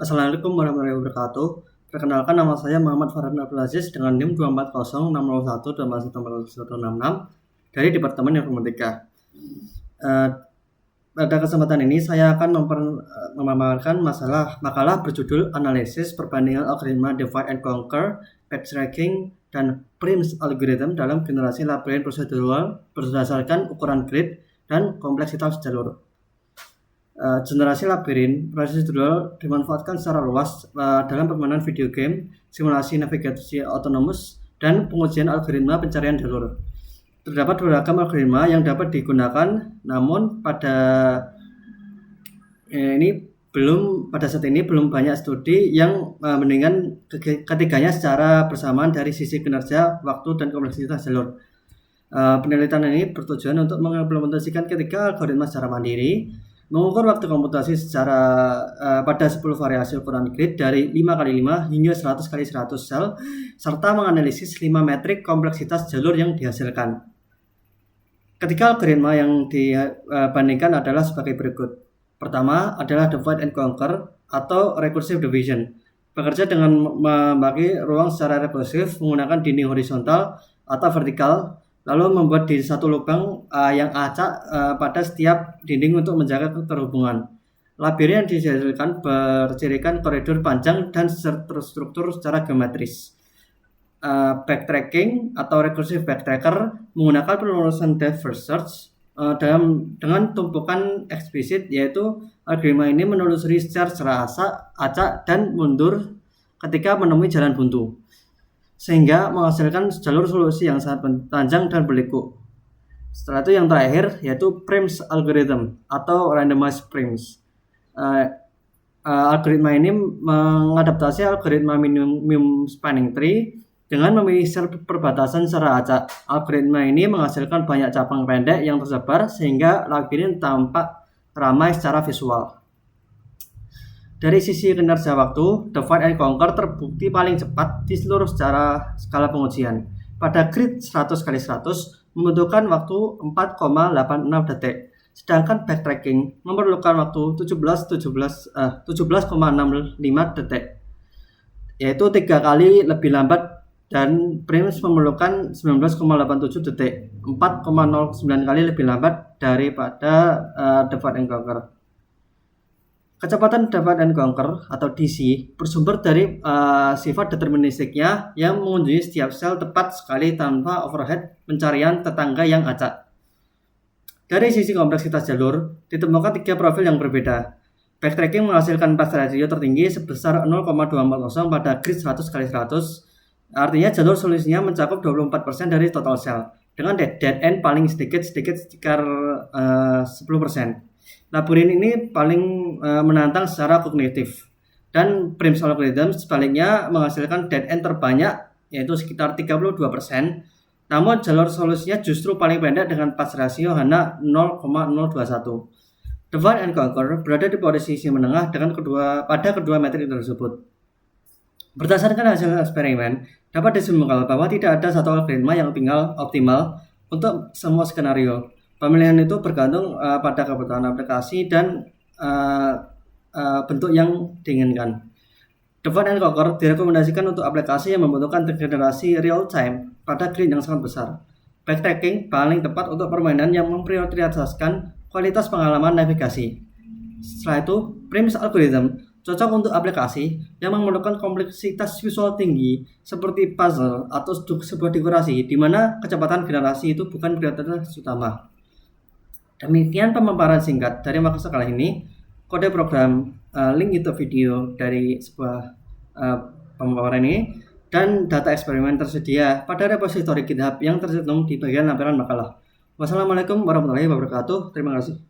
Assalamualaikum warahmatullahi wabarakatuh. Perkenalkan, nama saya Muhammad Farhan Abdul Aziz dengan NIM 24060121166 dari Departemen Informatika. Pada kesempatan ini saya akan memaparkan makalah berjudul analisis perbandingan algoritma divide and conquer, backtracking, dan Prim's algorithm dalam generasi labirin prosedural berdasarkan ukuran grid dan kompleksitas jalur. Generasi labirin prosedural dimanfaatkan secara luas dalam permainan video game, simulasi navigasi otonomus, dan pengujian algoritma pencarian jalur. Terdapat beragam algoritma yang dapat digunakan, namun pada saat ini belum banyak studi yang membandingkan ketiganya secara bersamaan dari sisi kinerja, waktu, dan kompleksitas jalur. Penelitian ini bertujuan untuk mengimplementasikan ketiga algoritma secara mandiri, mengukur waktu komputasi pada 10 variasi ukuran grid dari 5x5 hingga 100x100 sel, serta menganalisis 5 metrik kompleksitas jalur yang dihasilkan. Ketiga algoritma yang dibandingkan adalah sebagai berikut. Pertama adalah divide and conquer atau recursive division. Bekerja dengan membagi ruang secara rekursif menggunakan dinding horizontal atau vertikal, lalu membuat di satu lubang yang acak pada setiap dinding untuk menjaga keterhubungan. Labirin yang dihasilkan bercirikan koridor panjang dan terstruktur secara geometris. Backtracking atau recursive backtracker menggunakan penelusuran depth first search dengan tumpukan eksplisit, yaitu algoritma ini menelusuri secara acak dan mundur ketika menemui jalan buntu, sehingga menghasilkan jalur solusi yang sangat panjang dan berliku. Setelah itu yang terakhir yaitu Prim's algorithm atau randomized Prims. Algoritma ini mengadaptasi algoritma minimum spanning tree dengan memilih sel perbatasan secara acak. Algoritma ini menghasilkan banyak cabang pendek yang tersebar sehingga labirin tampak ramai secara visual. Dari sisi kinerja waktu, divide and conquer terbukti paling cepat di seluruh skala pengujian. Pada grid 100x100 membutuhkan waktu 4,86 detik, sedangkan backtracking memerlukan waktu 17,65 detik, yaitu 3 kali lebih lambat, dan Prims memerlukan 19,87 detik, 4,09 kali lebih lambat daripada divide and conquer. Kecepatan divide and conquer atau DC bersumber dari sifat deterministiknya yang mengunjungi setiap sel tepat sekali tanpa overhead pencarian tetangga yang acak. Dari sisi kompleksitas jalur, ditemukan 3 profil yang berbeda. Backtracking menghasilkan path ratio tertinggi sebesar 0,240 pada grid 100x100, artinya jalur solusinya mencakup 24% dari total sel, dengan dead end paling sedikit sekitar 10%. Labirin ini paling menantang secara kognitif, dan Prim's algorithm sebaliknya menghasilkan dead end terbanyak, yaitu sekitar 32%, namun jalur solusinya justru paling pendek dengan path ratio hanya 0,021. Divide and conquer berada di posisi menengah pada kedua metrik tersebut. Berdasarkan hasil eksperimen, dapat disimpulkan bahwa tidak ada satu algoritma yang optimal untuk semua skenario. Pemilihan itu bergantung pada kebutuhan aplikasi dan bentuk yang diinginkan. Divide and conquer direkomendasikan untuk aplikasi yang membutuhkan generasi real time pada grid yang sangat besar. Backtracking paling tepat untuk permainan yang memprioritaskan kualitas pengalaman navigasi. Setelah itu, Prim's algorithm cocok untuk aplikasi yang memerlukan kompleksitas visual tinggi seperti puzzle atau sebuah dekorasi, di mana kecepatan generasi itu bukan prioritas utama. Demikian pemaparan singkat dari makalah kali ini. Kode program, link YouTube video dari sebuah pemaparan ini, dan data eksperimen tersedia pada repositori GitHub yang tercantum di bagian lampiran makalah. Wassalamualaikum warahmatullahi wabarakatuh. Terima kasih.